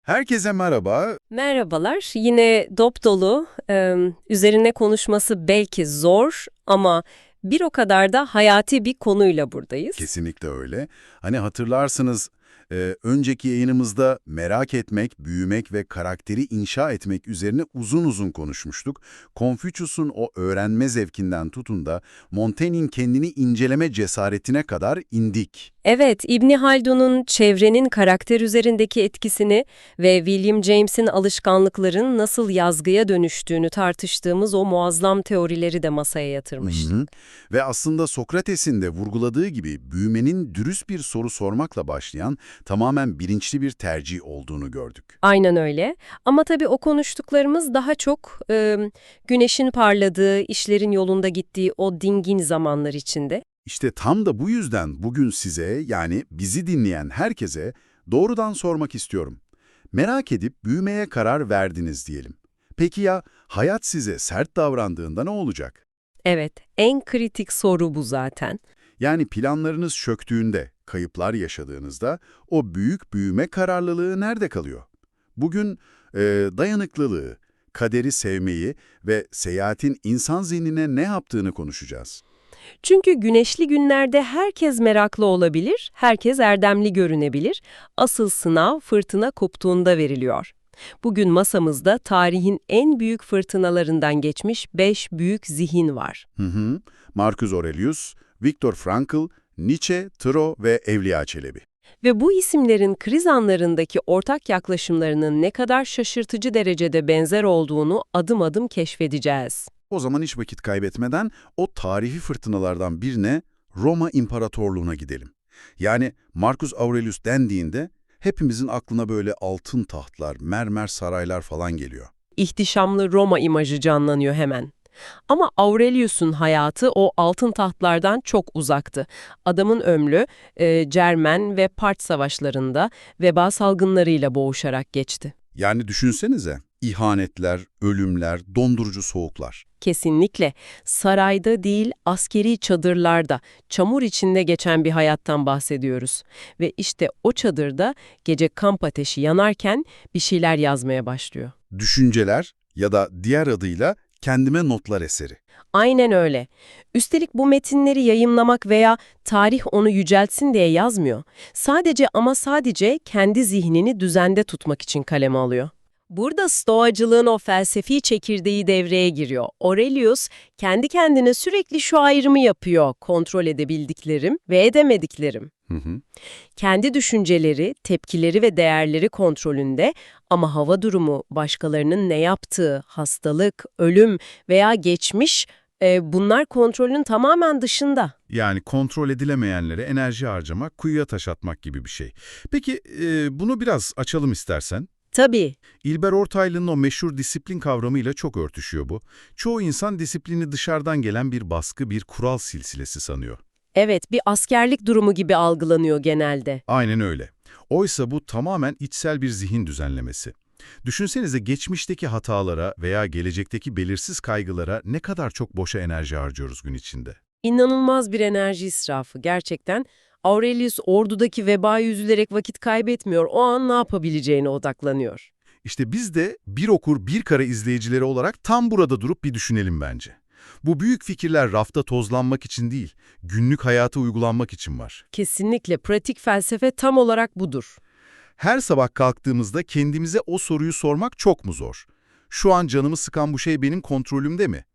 Herkese merhaba. Merhabalar. Yine dop dolu, üzerine konuşması belki zor ama bir o kadar da hayati bir konuyla buradayız. Kesinlikle öyle. Hani hatırlarsınız, önceki yayınımızda merak etmek, büyümek ve karakteri inşa etmek üzerine uzun uzun konuşmuştuk. Confucius'un o öğrenme zevkinden tutun da Montaigne'in kendini inceleme cesaretine kadar indik. Evet, İbni Haldun'un çevrenin karakter üzerindeki etkisini ve William James'in alışkanlıkların nasıl yazgıya dönüştüğünü tartıştığımız o muazzam teorileri de masaya Hı yatırmış. hı. Ve aslında Sokrates'in de vurguladığı gibi büyümenin dürüst bir soru sormakla başlayan tamamen bilinçli bir tercih olduğunu gördük. Aynen öyle. Ama tabii o konuştuklarımız daha çok güneşin parladığı, işlerin yolunda gittiği o dingin zamanlar içinde. İşte tam da bu yüzden bugün size, yani bizi dinleyen herkese doğrudan sormak istiyorum. Merak edip büyümeye karar verdiniz diyelim. Peki ya hayat size sert davrandığında ne olacak? Evet, en kritik soru bu zaten. Yani planlarınız çöktüğünde, kayıplar yaşadığınızda o büyük büyüme kararlılığı nerede kalıyor? Bugün dayanıklılığı, kaderi sevmeyi ve seyahatin insan zihnine ne yaptığını konuşacağız. Çünkü güneşli günlerde herkes meraklı olabilir, herkes erdemli görünebilir. Asıl sınav fırtına koptuğunda veriliyor. Bugün masamızda tarihin en büyük fırtınalarından geçmiş 5 büyük zihin var. Hı hı. Marcus Aurelius, Viktor Frankl, Nietzsche, Thoreau ve Evliya Çelebi. Ve bu isimlerin kriz anlarındaki ortak yaklaşımlarının ne kadar şaşırtıcı derecede benzer olduğunu adım adım keşfedeceğiz. O zaman hiç vakit kaybetmeden o tarihi fırtınalardan birine, Roma İmparatorluğu'na gidelim. Yani Marcus Aurelius dendiğinde hepimizin aklına böyle altın tahtlar, mermer saraylar falan geliyor. İhtişamlı Roma imajı canlanıyor hemen. Ama Aurelius'un hayatı o altın tahtlardan çok uzaktı. Adamın ömrü Cermen ve Part savaşlarında veba salgınlarıyla boğuşarak geçti. Yani düşünsenize, ihanetler, ölümler, dondurucu soğuklar. Kesinlikle sarayda değil askeri çadırlarda, çamur içinde geçen bir hayattan bahsediyoruz. Ve işte o çadırda gece kamp ateşi yanarken bir şeyler yazmaya başlıyor. Düşünceler ya da diğer adıyla kendime notlar eseri. Aynen öyle. Üstelik bu metinleri yayımlamak veya tarih onu yüceltsin diye yazmıyor. Sadece ama sadece kendi zihnini düzende tutmak için kaleme alıyor. Burada Stoacılığın o felsefi çekirdeği devreye giriyor. Aurelius kendi kendine sürekli şu ayrımı yapıyor: kontrol edebildiklerim ve edemediklerim. Hı hı. Kendi düşünceleri, tepkileri ve değerleri kontrolünde ama hava durumu, başkalarının ne yaptığı, hastalık, ölüm veya geçmiş, bunlar kontrolün tamamen dışında. Yani kontrol edilemeyenlere enerji harcamak, kuyuya taş atmak gibi bir şey. Peki bunu biraz açalım istersen. Tabii. İlber Ortaylı'nın o meşhur disiplin kavramıyla çok örtüşüyor bu. Çoğu insan disiplini dışarıdan gelen bir baskı, bir kural silsilesi sanıyor. Evet, bir askerlik durumu gibi algılanıyor genelde. Aynen öyle. Oysa bu tamamen içsel bir zihin düzenlemesi. Düşünsenize, geçmişteki hatalara veya gelecekteki belirsiz kaygılara ne kadar çok boşa enerji harcıyoruz gün içinde. İnanılmaz bir enerji israfı gerçekten. Aurelius ordudaki vebayı üzülerek vakit kaybetmiyor, o an ne yapabileceğine odaklanıyor. İşte biz de bir okur bir kare izleyicileri olarak tam burada durup bir düşünelim bence. Bu büyük fikirler rafta tozlanmak için değil, günlük hayata uygulanmak için var. Kesinlikle pratik felsefe tam olarak budur. Her sabah kalktığımızda kendimize o soruyu sormak çok mu zor? Şu an canımı sıkan bu şey benim kontrolümde mi?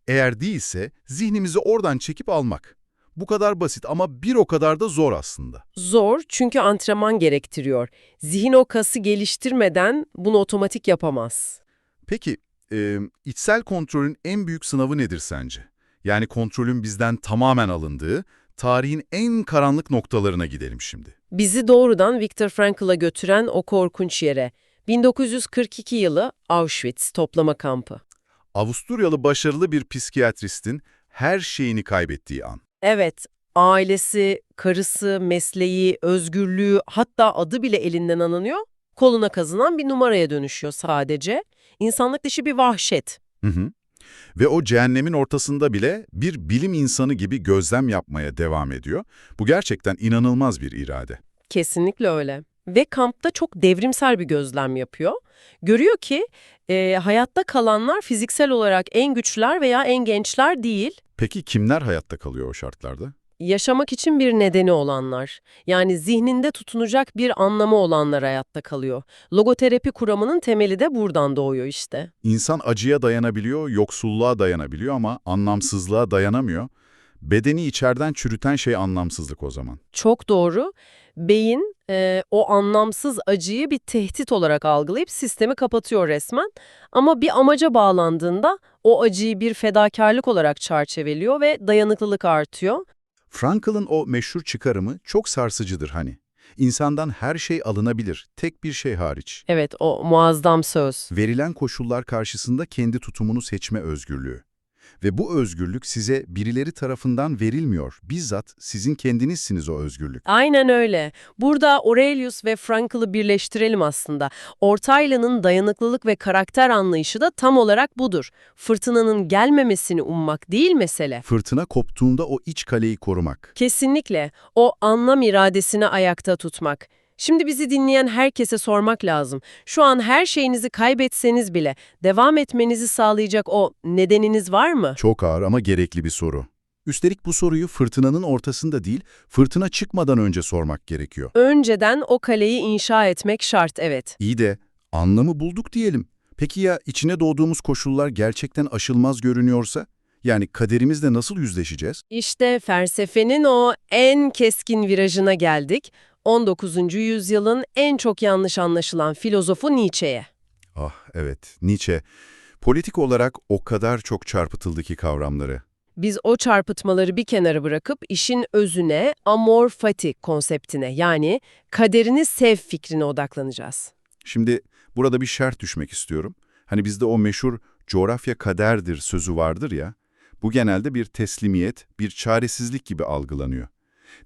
Eğer değilse zihnimizi oradan çekip almak. Bu kadar basit ama bir o kadar da zor aslında. Zor çünkü antrenman gerektiriyor. Zihin o kası geliştirmeden bunu otomatik yapamaz. Peki, içsel kontrolün en büyük sınavı nedir sence? Yani kontrolün bizden tamamen alındığı, tarihin en karanlık noktalarına gidelim şimdi. Bizi doğrudan Viktor Frankl'a götüren o korkunç yere. 1942 yılı Auschwitz toplama kampı. Avusturyalı başarılı bir psikiyatristin her şeyini kaybettiği an. Evet, ailesi, karısı, mesleği, özgürlüğü, hatta adı bile elinden alınıyor. Koluna kazınan bir numaraya dönüşüyor sadece. İnsanlık dışı bir vahşet. Hı hı. Ve o cehennemin ortasında bile bir bilim insanı gibi gözlem yapmaya devam ediyor. Bu gerçekten inanılmaz bir irade. Kesinlikle öyle. ve kampta çok devrimsel bir gözlem yapıyor. Görüyor ki hayatta kalanlar fiziksel olarak en güçlüler veya en gençler değil, Peki kimler hayatta kalıyor o şartlarda? yaşamak için bir nedeni olanlar. Yani zihninde tutunacak bir anlamı olanlar hayatta kalıyor. Logoterapi kuramının temeli de buradan doğuyor işte. İnsan acıya dayanabiliyor, yoksulluğa dayanabiliyor ama anlamsızlığa dayanamıyor. Bedeni içeriden çürüten şey anlamsızlık o zaman. Çok doğru. Beyin o anlamsız acıyı bir tehdit olarak algılayıp sistemi kapatıyor resmen. Ama bir amaca bağlandığında o acıyı bir fedakarlık olarak çerçeveliyor ve dayanıklılık artıyor. Frankl'ın o meşhur çıkarımı çok sarsıcıdır hani. İnsandan her şey alınabilir, tek bir şey hariç. Evet, o muazzam söz. Verilen koşullar karşısında kendi tutumunu seçme özgürlüğü. Ve bu özgürlük size birileri tarafından verilmiyor. Bizzat sizin kendinizsiniz o özgürlük. Aynen öyle. Burada Aurelius ve Frankl'ı birleştirelim aslında. Ortaylı'nın dayanıklılık ve karakter anlayışı da tam olarak budur. Fırtınanın gelmemesini ummak değil mesele. Fırtına koptuğunda o iç kaleyi korumak. Kesinlikle o anlam iradesini ayakta tutmak. Şimdi bizi dinleyen herkese sormak lazım. Şu an her şeyinizi kaybetseniz bile devam etmenizi sağlayacak o nedeniniz var mı? Çok ağır ama gerekli bir soru. Üstelik bu soruyu fırtınanın ortasında değil, fırtına çıkmadan önce sormak gerekiyor. Önceden o kaleyi inşa etmek şart, evet. İyi de anlamı bulduk diyelim. Peki ya içine doğduğumuz koşullar gerçekten aşılmaz görünüyorsa? Yani kaderimizle nasıl yüzleşeceğiz? İşte felsefenin o en keskin virajına geldik. 19. yüzyılın en çok yanlış anlaşılan filozofu Nietzsche'ye. Ah evet, Nietzsche. Politik olarak o kadar çok çarpıtıldı ki kavramları. Biz o çarpıtmaları bir kenara bırakıp işin özüne, amor fati konseptine yani kaderini sev fikrine odaklanacağız. Şimdi burada bir şerh düşmek istiyorum. Hani bizde o meşhur coğrafya kaderdir sözü vardır ya, bu genelde bir teslimiyet, bir çaresizlik gibi algılanıyor.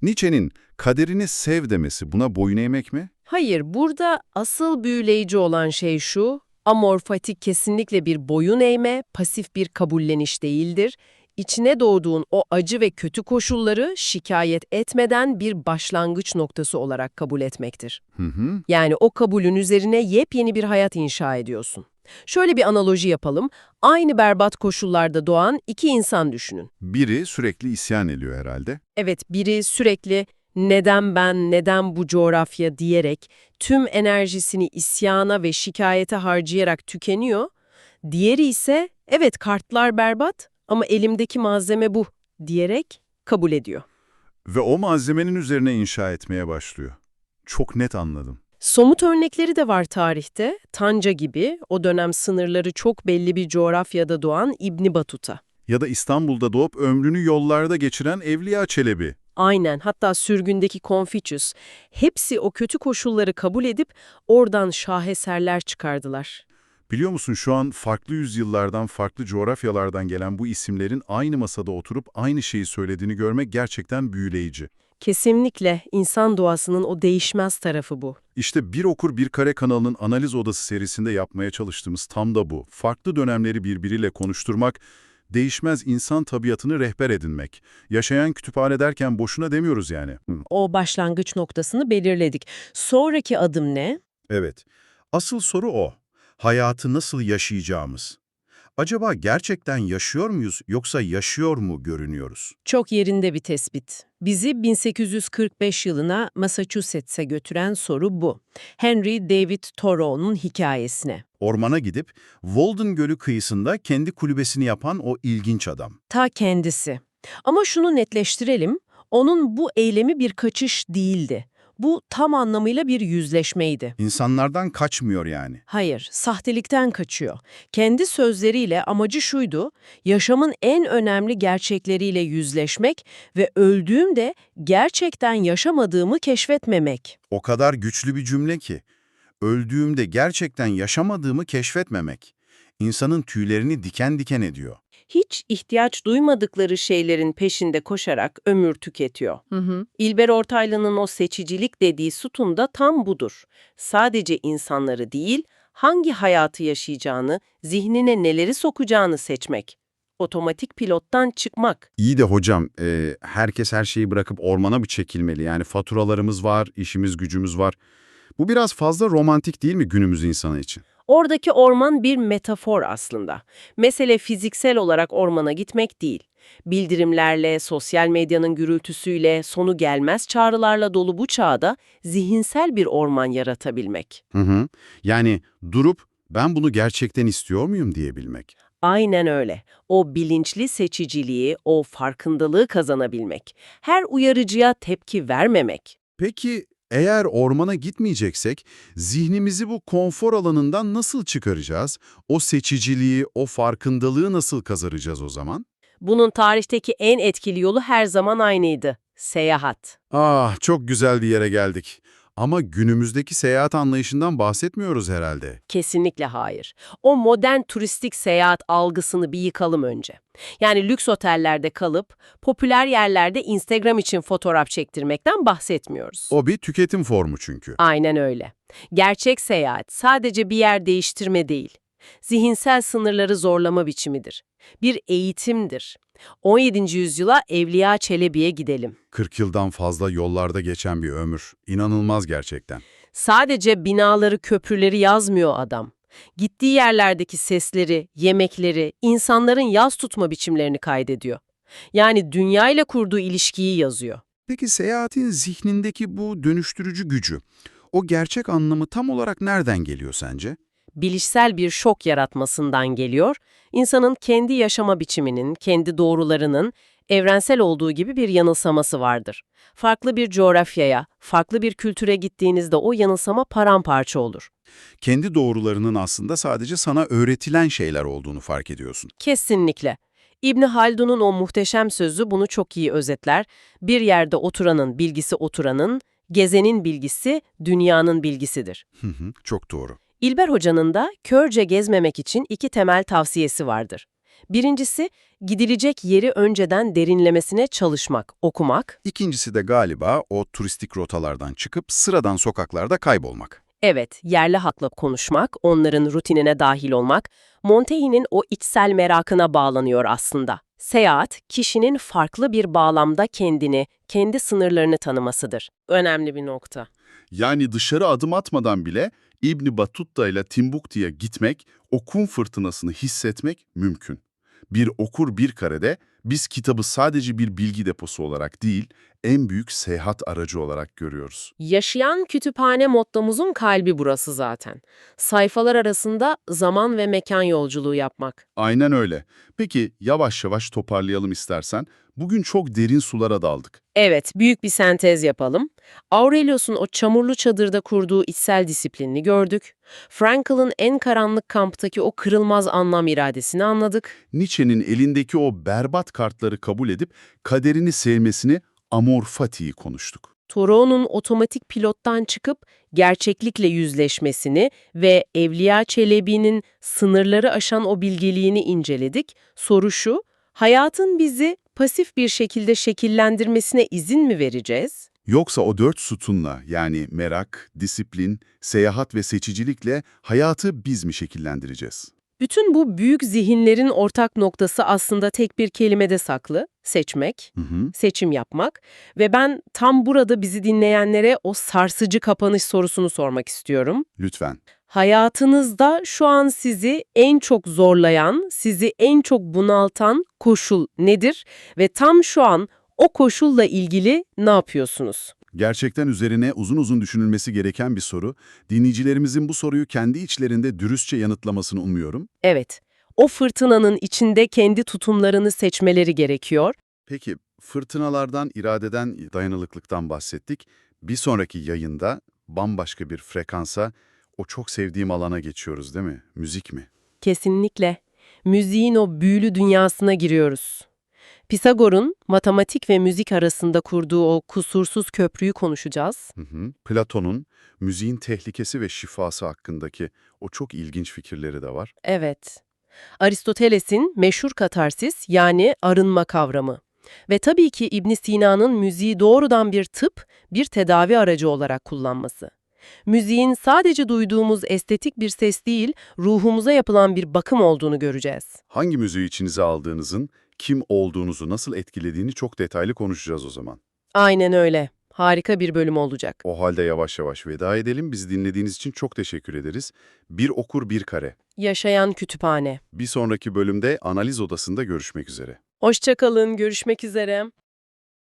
Nietzsche'nin kaderini sev demesi buna boyun eğmek mi? Hayır, burada asıl büyüleyici olan şey şu, amor fati kesinlikle bir boyun eğme, pasif bir kabulleniş değildir. İçine doğduğun o acı ve kötü koşulları şikayet etmeden bir başlangıç noktası olarak kabul etmektir. Hı hı. Yani o kabulün üzerine yepyeni bir hayat inşa ediyorsun. Şöyle bir analoji yapalım. Aynı berbat koşullarda doğan iki insan düşünün. Biri sürekli isyan ediyor herhalde. Evet, biri sürekli neden ben, neden bu coğrafya diyerek tüm enerjisini isyana ve şikayete harcayarak tükeniyor. Diğeri ise evet kartlar berbat ama elimdeki malzeme bu diyerek kabul ediyor. Ve o malzemenin üzerine inşa etmeye başlıyor. Çok net anladım. Somut örnekleri de var tarihte. Tanca gibi o dönem sınırları çok belli bir coğrafyada doğan İbni Batuta. Ya da İstanbul'da doğup ömrünü yollarda geçiren Evliya Çelebi. Aynen, hatta sürgündeki Confucius. Hepsi o kötü koşulları kabul edip oradan şaheserler çıkardılar. Biliyor musun şu an farklı yüzyıllardan, farklı coğrafyalardan gelen bu isimlerin aynı masada oturup aynı şeyi söylediğini görmek gerçekten büyüleyici. Kesinlikle insan doğasının o değişmez tarafı bu. İşte Bir Okur Bir Kare kanalının Analiz Odası serisinde yapmaya çalıştığımız tam da bu. Farklı dönemleri birbiriyle konuşturmak, değişmez insan tabiatını rehber edinmek. Yaşayan kütüphane derken boşuna demiyoruz yani. O başlangıç noktasını belirledik. Sonraki adım ne? Evet. Asıl soru o. Hayatı nasıl yaşayacağımız. Acaba gerçekten yaşıyor muyuz yoksa yaşıyor mu görünüyoruz? Çok yerinde bir tespit. Bizi 1845 yılına Massachusetts'e götüren soru bu. Henry David Thoreau'nun hikayesine. Ormana gidip Walden Gölü kıyısında kendi kulübesini yapan o ilginç adam. Ta kendisi. Ama şunu netleştirelim, onun bu eylemi bir kaçış değildi. Bu tam anlamıyla bir yüzleşmeydi. İnsanlardan kaçmıyor yani. Hayır, sahtelikten kaçıyor. Kendi sözleriyle amacı şuydu, yaşamın en önemli gerçekleriyle yüzleşmek ve öldüğümde gerçekten yaşamadığımı keşfetmemek. O kadar güçlü bir cümle ki. Öldüğümde gerçekten yaşamadığımı keşfetmemek. İnsanın tüylerini diken diken ediyor. Hiç ihtiyaç duymadıkları şeylerin peşinde koşarak ömür tüketiyor. İlber Ortaylı'nın o seçicilik dediği sütun da tam budur. Sadece insanları değil, hangi hayatı yaşayacağını, zihnine neleri sokacağını seçmek. Otomatik pilottan çıkmak. İyi de hocam, herkes her şeyi bırakıp ormana mı çekilmeli? Yani faturalarımız var, işimiz gücümüz var. Bu biraz fazla romantik değil mi günümüz insanı için? Oradaki orman bir metafor aslında. Mesele fiziksel olarak ormana gitmek değil. Bildirimlerle, sosyal medyanın gürültüsüyle, sonu gelmez çağrılarla dolu bu çağda zihinsel bir orman yaratabilmek. Hı hı. Yani durup ben bunu gerçekten istiyor muyum diyebilmek. Aynen öyle. O bilinçli seçiciliği, o farkındalığı kazanabilmek. Her uyarıcıya tepki vermemek. Peki eğer ormana gitmeyeceksek zihnimizi bu konfor alanından nasıl çıkaracağız? O seçiciliği, o farkındalığı nasıl kazanacağız o zaman? Bunun tarihteki en etkili yolu her zaman aynıydı. Seyahat. Ah, çok güzel bir yere geldik. Ama günümüzdeki seyahat anlayışından bahsetmiyoruz herhalde. Kesinlikle hayır. O modern turistik seyahat algısını bir yıkalım önce. Yani lüks otellerde kalıp, popüler yerlerde Instagram için fotoğraf çektirmekten bahsetmiyoruz. O bir tüketim formu çünkü. Aynen öyle. Gerçek seyahat sadece bir yer değiştirme değil. Zihinsel sınırları zorlama biçimidir. Bir eğitimdir. 17. yüzyıla Evliya Çelebi'ye gidelim. 40 yıldan fazla yollarda geçen bir ömür. İnanılmaz gerçekten. Sadece binaları, köprüleri yazmıyor adam. Gittiği yerlerdeki sesleri, yemekleri, insanların yaz tutma biçimlerini kaydediyor. Yani dünyayla kurduğu ilişkiyi yazıyor. Peki seyahatin zihnindeki bu dönüştürücü gücü, o gerçek anlamı tam olarak nereden geliyor sence? Bilişsel bir şok yaratmasından geliyor, insanın kendi yaşama biçiminin, kendi doğrularının evrensel olduğu gibi bir yanılsaması vardır. Farklı bir coğrafyaya, farklı bir kültüre gittiğinizde o yanılsama paramparça olur. Kendi doğrularının aslında sadece sana öğretilen şeyler olduğunu fark ediyorsun. Kesinlikle. İbni Haldun'un o muhteşem sözü bunu çok iyi özetler. Bir yerde oturanın bilgisi oturanın, gezenin bilgisi dünyanın bilgisidir. Hı hı, çok doğru. İlber Hoca'nın da körce gezmemek için 2 temel tavsiyesi vardır. Birincisi, gidilecek yeri önceden derinlemesine çalışmak, okumak. İkincisi de galiba o turistik rotalardan çıkıp sıradan sokaklarda kaybolmak. Evet, yerli halkla konuşmak, onların rutinine dahil olmak, Montaigne'in o içsel merakına bağlanıyor aslında. Seyahat, kişinin farklı bir bağlamda kendini, kendi sınırlarını tanımasıdır. Önemli bir nokta. Yani dışarı adım atmadan bile İbn Battuta ile Timbuktu'ya gitmek, o kum fırtınasını hissetmek mümkün. Bir okur bir karede biz kitabı sadece bir bilgi deposu olarak değil, en büyük seyahat aracı olarak görüyoruz. Yaşayan kütüphane mottomuzun kalbi burası zaten. Sayfalar arasında zaman ve mekan yolculuğu yapmak. Aynen öyle. Peki yavaş yavaş toparlayalım istersen. Bugün çok derin sulara daldık. Evet, büyük bir sentez yapalım. Aurelius'un o çamurlu çadırda kurduğu içsel disiplinini gördük. Frankl'ın en karanlık kamptaki o kırılmaz anlam iradesini anladık. Nietzsche'nin elindeki o berbat kartları kabul edip kaderini sevmesini, amor fati'yi konuştuk. Thoreau'nun otomatik pilottan çıkıp gerçeklikle yüzleşmesini ve Evliya Çelebi'nin sınırları aşan o bilgeliğini inceledik. Soru şu, hayatın bizi pasif bir şekilde şekillendirmesine izin mi vereceğiz? Yoksa o 4 sütunla yani merak, disiplin, seyahat ve seçicilikle hayatı biz mi şekillendireceğiz? Bütün bu büyük zihinlerin ortak noktası aslında tek bir kelimede saklı, seçmek, Hı hı. seçim yapmak ve ben tam burada bizi dinleyenlere o sarsıcı kapanış sorusunu sormak istiyorum. Lütfen. Hayatınızda şu an sizi en çok zorlayan, sizi en çok bunaltan koşul nedir ve tam şu an o koşulla ilgili ne yapıyorsunuz? Gerçekten üzerine uzun uzun düşünülmesi gereken bir soru. Dinleyicilerimizin bu soruyu kendi içlerinde dürüstçe yanıtlamasını umuyorum. Evet, o fırtınanın içinde kendi tutumlarını seçmeleri gerekiyor. Peki, fırtınalardan, iradeden, dayanıklılıktan bahsettik. Bir sonraki yayında bambaşka bir frekansa, o çok sevdiğim alana geçiyoruz değil mi? Müzik mi? Kesinlikle. Müziğin o büyülü dünyasına giriyoruz. Pisagor'un matematik ve müzik arasında kurduğu o kusursuz köprüyü konuşacağız. Hı hı. Platon'un müziğin tehlikesi ve şifası hakkındaki o çok ilginç fikirleri de var. Evet. Aristoteles'in meşhur katarsis yani arınma kavramı. Ve tabii ki İbn Sina'nın müziği doğrudan bir tıp, bir tedavi aracı olarak kullanması. Müziğin sadece duyduğumuz estetik bir ses değil, ruhumuza yapılan bir bakım olduğunu göreceğiz. Hangi müziği içinize aldığınızın, kim olduğunuzu nasıl etkilediğini çok detaylı konuşacağız o zaman. Aynen öyle. Harika bir bölüm olacak. O halde yavaş yavaş veda edelim. Bizi dinlediğiniz için çok teşekkür ederiz. Bir okur bir kare. Yaşayan kütüphane. Bir sonraki bölümde analiz odasında görüşmek üzere. Hoşça kalın, görüşmek üzere.